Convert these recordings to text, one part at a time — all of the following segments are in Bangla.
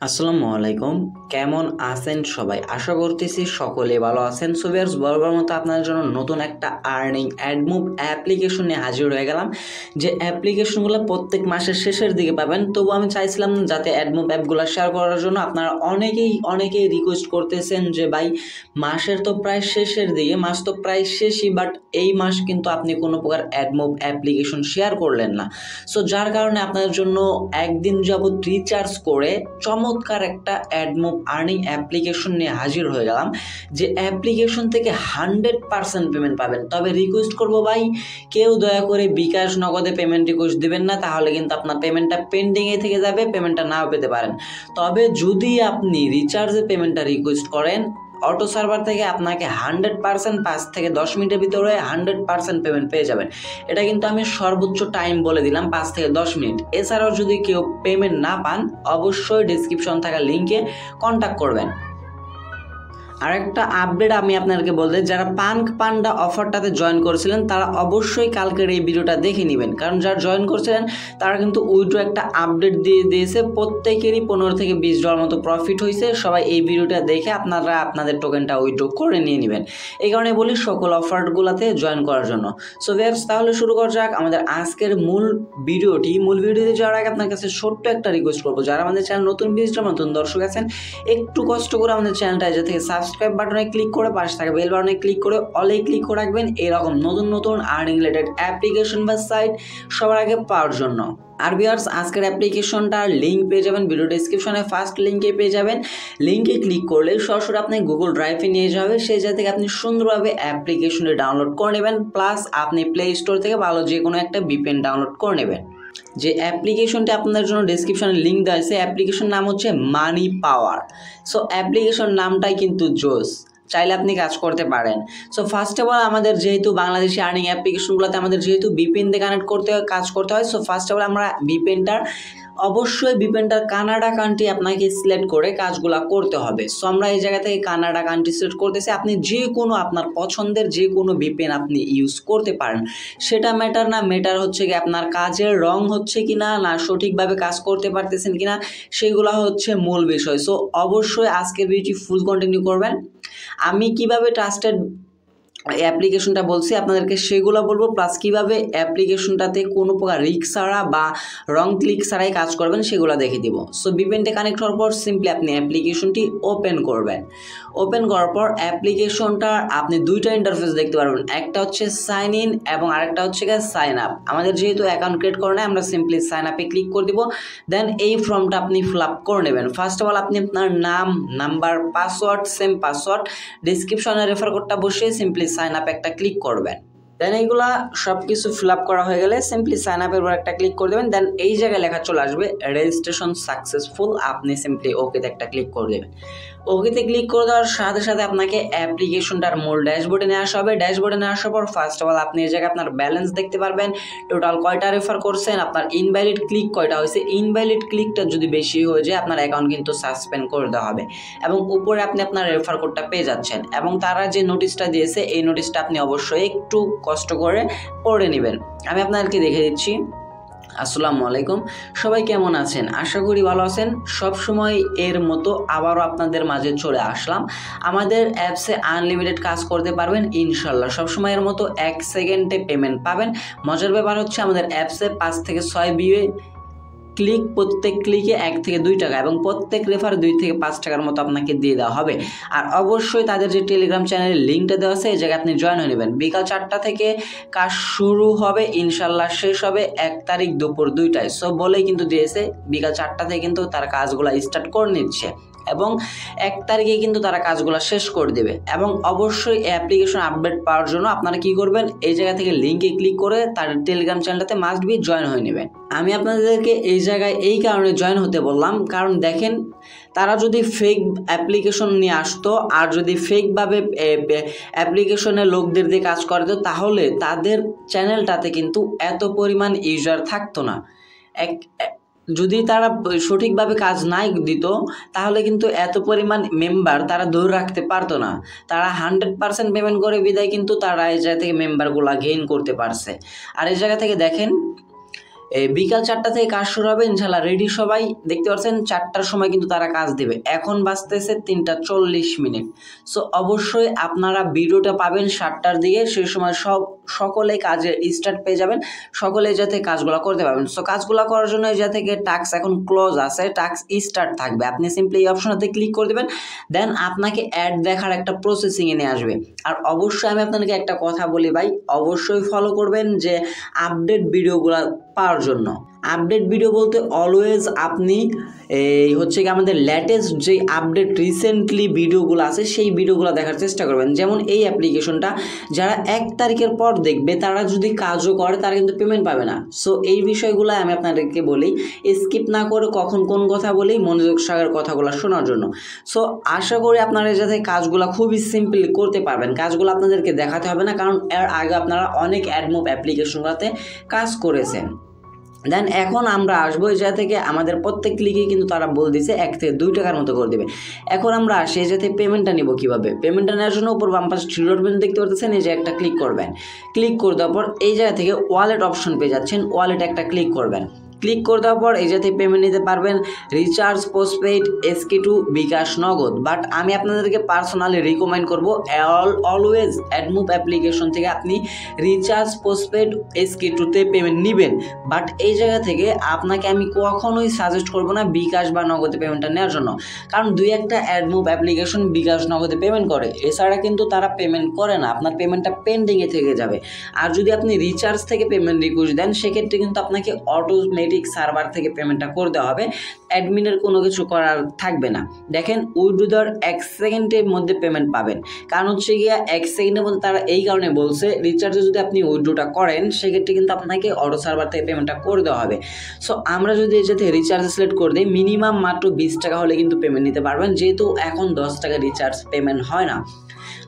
আসসালামু আলাইকুম। কেমন আছেন সবাই? আশা করতেছি সকলে ভালো আছেন। সো ভিউয়ার্স, বরাবর মতো আপনাদের জন্য নতুন একটা আর্নিং অ্যাডমুভ অ্যাপ্লিকেশন নিয়ে হাজির হয়ে গেলাম। যে অ্যাপ্লিকেশনগুলো প্রত্যেক মাসের শেষের দিকে পাবেন। তবু আমি চাইছিলাম যাতে অ্যাডমুভ অ্যাপগুলো শেয়ার করার জন্য আপনারা অনেকেই রিকোয়েস্ট করতেছেন যে ভাই মাসের তো প্রায় শেষের দিকে, মাস তো প্রায় শেষই, বাট এই মাস কিন্তু আপনি কোনো প্রকার অ্যাডমুভ অ্যাপ্লিকেশন শেয়ার করলেন না। সো যার কারণে আপনাদের জন্য একদিন যাবত রিচার্জ করে চমৎকার একটা অ্যাডমোব আর্নিং অ্যাপ্লিকেশন নিয়ে হাজির হয়ে গেলাম। যে অ্যাপ্লিকেশন থেকে 100% পেমেন্ট পাবেন। তবে রিকোয়েস্ট করবো ভাই, কেউ দয়া করে বিকাশ নগদে পেমেন্ট রিকোয়েস্ট দেবেন না, তাহলে কিন্তু আপনার পেমেন্টটা পেন্ডিংয়ে থেকে যাবে, পেমেন্টটা নাও পেতে পারেন। তবে যদি আপনি রিচার্জে পেমেন্টটা রিকোয়েস্ট করেন, অটো সার্ভার থেকে আপনাকে 100% 5 থেকে 10 মিনিটের ভিতরে 100% পেমেন্ট পেয়ে যাবেন। এটা কিন্তু আমি সর্বোচ্চ টাইম বলে দিলাম, 5 থেকে 10 মিনিট। এছাড়াও যদি কেউ পেমেন্ট না পান, অবশ্যই ডিসক্রিপশন থাকা লিঙ্কে কন্ট্যাক্ট করবেন। আরেকটা আপডেট আমি আপনাদেরকে বলতে, যারা পান্ডা অফারটাতে জয়েন করেছিলেন তারা অবশ্যই কালকের এই ভিডিওটা দেখে নেবেন, কারণ যারা জয়েন করছিলেন তারা কিন্তু উইথড্র একটা আপডেট দিয়ে দিয়েছে। প্রত্যেকেরই 15 থেকে $20 মতো প্রফিট হয়েছে। সবাই এই ভিডিওটা দেখে আপনারা আপনাদের টোকেনটা উইথড্র করে নিয়ে নেবেন। এই কারণে বলি সকল অফারগুলোতে জয়েন করার জন্য। সো ভিউয়ার্স, তাহলে শুরু করা যাক আমাদের আজকের মূল ভিডিওতে যাওয়ার আগে আপনার কাছে ছোট্ট একটা রিকোয়েস্ট করবো, যারা আমাদের চ্যানেল নতুন দর্শক আছেন, একটু কষ্ট করে আমাদের চ্যানেলটা যে থেকে সাবস্ক্রাইব বাটনে ক্লিক করে পাশে থাকা বেল বাটনে ক্লিক করে অলে ক্লিক করে রাখবেন, এরকম নতুন আর্নিং রিলেটেড অ্যাপ্লিকেশন বা সাইট সবার আগে পাওয়ার জন্য। আর ভিউয়ার্স, আজকের অ্যাপ্লিকেশনটার লিঙ্ক পেয়ে যাবেন ভিডিও ডেসক্রিপশনে, ফার্স্ট লিঙ্কে পেয়ে যাবেন। লিঙ্কে ক্লিক করলে সরাসরি আপনি গুগল ড্রাইভে নিয়ে যাবে, সেই জায়গা থেকে আপনি সুন্দরভাবে অ্যাপ্লিকেশনটি ডাউনলোড করে নেবেন। প্লাস আপনি প্লে স্টোর থেকে ভালো যে কোনো একটা ভিপিএন ডাউনলোড করে নেবেন। যে অ্যাপ্লিকেশনটি আপনাদের জন্য ডেসক্রিপশনে লিঙ্ক দেওয়া আছে, অ্যাপ্লিকেশন নাম হচ্ছে মানি পাওয়ার। সো অ্যাপ্লিকেশন নামটাই কিন্তু জোস, চাইলে আপনি কাজ করতে পারেন। সো ফার্স্ট অফ অল, আমাদের যেহেতু বাংলাদেশি আর্নিং অ্যাপ্লিকেশনগুলোতে আমাদের যেহেতু ভিপিএন দিয়ে কানেক্ট করতে হয়, কাজ করতে হয়। সো ফার্স্ট অফ অল আমরা অবশ্যই ভিপিএনটার কানাডা কান্ট্রি আপনাকে সিলেক্ট করে কাজগুলো করতে হবে। সো আমরা এই জায়গা থেকে কানাডা কান্ট্রি সিলেক্ট করতেছি। আপনি যে কোনো আপনার পছন্দের যে কোনো ভিপিএন আপনি ইউজ করতে পারেন, সেটা ম্যাটার হচ্ছে কি আপনার কাজের রং হচ্ছে কিনা, না সঠিকভাবে কাজ করতে পারতেছেন কিনা, সেগুলো হচ্ছে মূল বিষয়। সো অবশ্যই আজকের ভিডিওটি ফুল কন্টিনিউ করবেন। আমি কিভাবে ট্রাস্টেড অ্যাপ্লিকেশনটা বলছি আপনাদেরকে সেগুলো বলবো, প্লাস কীভাবে অ্যাপ্লিকেশনটাতে কোনো প্রকার রিস্ক ছাড়া বা রং ক্লিক ছাড়াই কাজ করবেন সেগুলো দেখে দিব। সো ভিপিএনটা কানেক্ট হওয়ার পর সিম্পলি আপনি অ্যাপ্লিকেশনটি ওপেন করবেন। ওপেন করার পর অ্যাপ্লিকেশনটা আপনি দুইটা ইন্টারফেস দেখতে পারবেন, একটা হচ্ছে সাইন ইন এবং আরেকটা হচ্ছে সাইন আপ। আমাদের যেহেতু অ্যাকাউন্ট ক্রিয়েট করে নেয়, আমরা সিম্পলি সাইন আপে ক্লিক করে দিব। দেন এই ফর্মটা আপনি ফিল আপ করে নেবেন। ফার্স্ট অফ অল আপনি আপনার নাম, নাম্বার, পাসওয়ার্ড, সেম পাসওয়ার্ড, ডিসক্রিপশনে রেফার কোডটা বসিয়ে সিম্পলি সাইন আপ একটা ক্লিক করবেন। দেন এইগুলা সব কিছু ফিল আপ করা হয়ে গেলে সিম্পলি সাইন আপের উপর একটা ক্লিক করে দেবেন। দেন এই জায়গায় লেখা চলে আসবে রেজিস্ট্রেশন সাকসেসফুল, আপনি সিম্পলি ওকেতে একটা ক্লিক করে দেবেন। ওকেতে ক্লিক করে দেওয়ার সাথে সাথে আপনাকে অ্যাপ্লিকেশনটার মূল ড্যাশবোর্ডে নিয়ে আসা হবে। ড্যাশবোর্ডে নিয়ে আসার পর ফার্স্ট অফ অল আপনি এই জায়গায় আপনার ব্যালেন্স দেখতে পারবেন, টোটাল কয়টা রেফার করছেন, আপনার ইনভ্যালিড ক্লিক কয়টা হয়েছে। ইনভ্যালিড ক্লিকটা যদি বেশি হয়ে যায় আপনার অ্যাকাউন্ট কিন্তু সাসপেন্ড করে দেওয়া হবে। এবং উপরে আপনি আপনার রেফার কোডটা পেয়ে যাচ্ছেন, এবং তারা যে নোটিশটা দিয়েছে এই নোটিশটা আপনি অবশ্যই একটু কষ্ট করে পড়ে নেবেন। আমি আপনাদেরকে দেখে দিচ্ছি। আসসালামু আলাইকুম, সবাই কেমন আছেন? আশা করি ভালো আছেন। সবসময় এর মতো আবারও আপনাদের মাঝে চলে আসলাম। আমাদের অ্যাপসে আনলিমিটেড কাজ করতে পারবেন ইনশাল্লাহ। সবসময়ের মতো 1 সেকেন্ডে পেমেন্ট পাবেন। মজার ব্যাপার হচ্ছে আমাদের অ্যাপসে 5 থেকে 6 বিয়ে ক্লিক, প্রত্যেক ক্লিকে 1 থেকে 2 টাকা, এবং প্রত্যেক রেফার 2 থেকে 5 টাকার মতো আপনাকে দিয়ে দেওয়া হবে। আর অবশ্যই তাদের যে টেলিগ্রাম চ্যানেলের লিঙ্কটা দেওয়া আছে এই জায়গায় আপনি জয়েন হয়ে নেবেন। বিকাল 4টা থেকে কাজ শুরু হবে, ইনশাল্লাহ শেষ হবে 1 তারিখ দুপুর 2টায়। সব বলেই কিন্তু দিয়েছে বিকাল 4টা থেকে কিন্তু তার কাজগুলো স্টার্ট করে নিচ্ছে, এবং 1 তারিখে কিন্তু তারা কাজগুলো শেষ করে দেবে। এবং অবশ্যই অ্যাপ্লিকেশন আপডেট পাওয়ার জন্য আপনারা কি করবেন, এই জায়গা থেকে লিঙ্কে ক্লিক করে তার টেলিগ্রাম চ্যানেলটাতে মাস্ট বি জয়েন হয়ে নেবেন। আমি আপনাদেরকে এই জায়গায় এই কারণে জয়েন হতে বললাম, কারণ দেখেন তারা যদি ফেক অ্যাপ্লিকেশন নিয়ে আসতো আর যদি ফেকভাবে অ্যাপ্লিকেশনের লোকদের দিয়ে কাজ করে তো, তাহলে তাদের চ্যানেলটাতে কিন্তু এত পরিমাণ ইউজার থাকতো না। যদি তারা সঠিকভাবে কাজ নাই দিত তাহলে কিন্তু এত পরিমাণ মেম্বার তারা ধরে রাখতে পারতো না। তারা 100% পেমেন্ট করে বিদায় কিন্তু তারা এই জায়গা থেকে মেম্বারগুলো গেইন করতে পারছে। আর এই জায়গা থেকে দেখেন বিকাল 4টা থেকে কাজ শুরু হবে, ইনশাল্লাহ রেডি সবাই। দেখতে পাচ্ছেন 4টার সময় কিন্তু তারা কাজ দেবে। এখন বাজতেছে 3টা 40 মিনিট। সো অবশ্যই আপনারা ভিডিওটা পাবেন 7টার দিকে, সেই সময় সকলে কাজে স্টার্ট পেয়ে যাবেন, সকলে যাতে কাজগুলো করতে পারবেন। সো কাজগুলো করার জন্য এই থেকে টাস্ক এখন ক্লোজ আছে, টাস্ক স্টার্ট থাকবে। আপনি সিম্পলি এই অপশনটাতে ক্লিক করে দেবেন, দেন আপনাকে অ্যাড দেখার একটা প্রসেসিংয়ে নিয়ে আসবে। আর অবশ্যই আমি আপনাদেরকে একটা কথা বলি ভাই, অবশ্যই ফলো করবেন যে আপডেট ভিডিওগুলো পাওয়ার জন্য। আপডেট ভিডিও বলতে অলওয়েজ আপনি এই হচ্ছে কি আমাদের লেটেস্ট যে আপডেট রিসেন্টলি ভিডিওগুলো আছে সেই ভিডিওগুলো দেখার চেষ্টা করবেন। যেমন এই অ্যাপ্লিকেশনটা যারা 1 তারিখের পর দেখবে তারা যদি কাজও করে তারা কিন্তু পেমেন্ট পাবে না। সো এই বিষয়গুলো আমি আপনাদেরকে বলি, স্কিপ না করে কখন কোন কথা বলি মনোযোগ সহকারে কথাগুলো শোনার জন্য। সো আশা করি আপনারা যাতে কাজগুলো খুবই সিম্পলি করতে পারবেন, কাজগুলো আপনাদেরকে দেখাতে হবে না, কারণ এর আগে আপনারা অনেক অ্যাডমোব অ্যাপ্লিকেশনগুলোতে কাজ করেছেন। দেন এখন আমরা আসবো এই জায়গা থেকে আমাদের প্রত্যেক ক্লিকে কিন্তু তারা বলে দিচ্ছে 1 থেকে 2 টাকার মতো করে দেবে। এখন আমরা আসি এই জায়গাতে পেমেন্টটা নিব কীভাবে। পেমেন্টটা নেওয়ার জন্য উপর বাম পাশে 3 ডট বাটন দেখতে পাচ্ছেন, এই যে একটা ক্লিক করবেন। ক্লিক করে দেওয়ার পর এই জায়গা থেকে ওয়ালেট অপশন পেয়ে যাচ্ছেন, ওয়ালেটে একটা ক্লিক করবেন। ক্লিক করে দেওয়ার পর এই জায়গাতে পেমেন্ট নিতে পারবেন রিচার্জ, পোস্টপেইড, SK2, বিকাশ, নগদ। বাট আমি আপনাদেরকে পার্সোনালি রিকমেন্ড করবো অলওয়েজ অ্যাডমোব অ্যাপ্লিকেশন থেকে আপনি রিচার্জ, পোস্টপেইড, SK2-তে পেমেন্ট নেবেন। বাট এই জায়গা থেকে আপনাকে আমি কখনোই সাজেস্ট করবো না বিকাশ বা নগদে পেমেন্টটা নেওয়ার জন্য, কারণ 2-1টা অ্যাডমোব অ্যাপ্লিকেশন বিকাশ, নগদে পেমেন্ট করে, এছাড়া কিন্তু তারা পেমেন্ট করে না, আপনার পেমেন্টটা পেন্ডিংয়ে থেকে যাবে। আর যদি আপনি রিচার্জ থেকে পেমেন্ট রিকোয়েস্ট দেন সেক্ষেত্রে কিন্তু আপনাকে অটোমেটিক সার্ভার থেকে পেমেন্টটা করে দেওয়া হবে, অ্যাডমিনের কোনো কিছু করার থাকবে না। দেখেন উইথড্র দেওয়ার 1 সেকেন্ডের মধ্যে পেমেন্ট পাবেন, কারণ হচ্ছে গিয়া 1 সেকেন্ডের মধ্যে তারা এই কারণে বলছে রিচার্জে যদি আপনি উইথড্রটা করেন সেক্ষেত্রে কিন্তু আপনাকে অটো সার্ভার থেকে পেমেন্টটা করে দেওয়া হবে। সো আমরা যদি এই যাতে রিচার্জ সিলেক্ট করে দিই, মিনিমাম মাত্র 20 টাকা হলে কিন্তু পেমেন্ট নিতে পারবেন, যেহেতু এখন 10 টাকা রিচার্জ পেমেন্ট হয় না,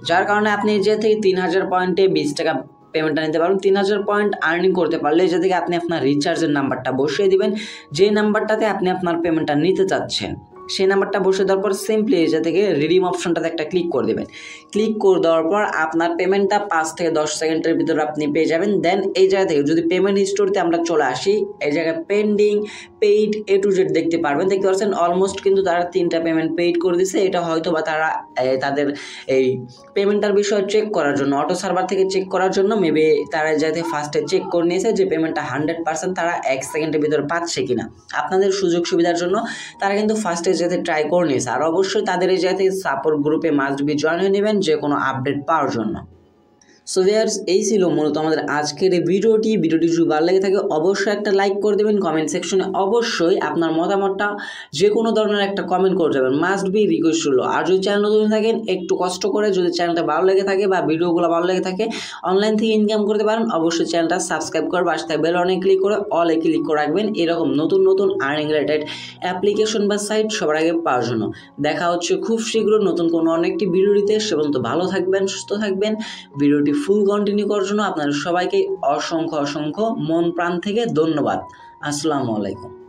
যার কারণে আপনি যে থেকে 3000 পয়েন্টে 20 টাকা পেমেন্টটা নিতে পারবেন। 3000 পয়েন্ট আর্নিং করতে পারলে যে থেকে আপনি আপনার রিচার্জের নাম্বারটা বসিয়ে দিবেন, যে নাম্বারটাতে আপনি আপনার পেমেন্টটা নিতে চাচ্ছেন সেই নাম্বারটা বসিয়ে দেওয়ার পর সিম্পলি এই থেকে রিডিম অপশনটাতে একটা ক্লিক করে দেবেন। ক্লিক করে দেওয়ার পর আপনার পেমেন্টটা 5 থেকে 10 সেকেন্ডের ভিতরে আপনি পেয়ে যাবেন। দেন এই জায়গা থেকে যদি পেমেন্ট হিস্টোরিতে আমরা চলে আসি, এই জায়গায় pending, paid, A to Z দেখতে পারবেন। দেখতে পাচ্ছেন অলমোস্ট কিন্তু তারা 3টা পেমেন্ট পেইড করে দিচ্ছে। এটা হয়তো বা তারা তাদের এই পেমেন্টটার বিষয় চেক করার জন্য, অটো সার্ভার থেকে চেক করার জন্য মেবি তারা যাতে ফার্স্টে চেক করে নিয়েছে যে পেমেন্টটা 100% তারা 1 সেকেন্ডের ভিতরে পাচ্ছে কিনা। আপনাদের সুযোগ সুবিধার জন্য তারা কিন্তু ফার্স্টে যাতে ট্রাই করে নিয়েছে। আর অবশ্যই তাদের এই জায়গা থেকে সাপোর্ট গ্রুপে মাস্ট বি জয়েন হয়ে নেবেন যে কোনো আপডেট পাওয়ার জন্য। সো ভিউয়ার্স, এই ছিল মূলত আমাদের আজকের এই ভিডিওটি যদি ভালো লেগে থাকে অবশ্যই একটা লাইক করে দেবেন। কমেন্ট সেকশনে অবশ্যই আপনার মতামতটা যে কোনো ধরনের একটা কমেন্ট করে যাবেন, মাস্ট বি রিকোয়েস্ট হলো। আর যদি চ্যানেল নতুন থাকেন একটু কষ্ট করে যদি চ্যানেলটা ভালো লেগে থাকে বা ভিডিওগুলো ভালো লেগে থাকে অনলাইন থেকে ইনকাম করতে পারেন, অবশ্যই চ্যানেলটা সাবস্ক্রাইব করে পাশে থাকা বেল আইকনে ক্লিক করে অলে ক্লিক করে রাখবেন এরকম নতুন নতুন আর্নিং রিলেটেড অ্যাপ্লিকেশন বা সাইট সবার আগে পাওয়ার জন্য। দেখা হচ্ছে খুব শীঘ্র নতুন কোনো অনেকটি ভিডিওতে। সে পর্যন্ত ভালো থাকবেন, সুস্থ থাকবেন। ভিডিওটি ফুল কন্টিনিউ করার জন্য আপনাদের সবাইকে অসংখ্য মন প্রাণ থেকে ধন্যবাদ। আসসালামু আলাইকুম।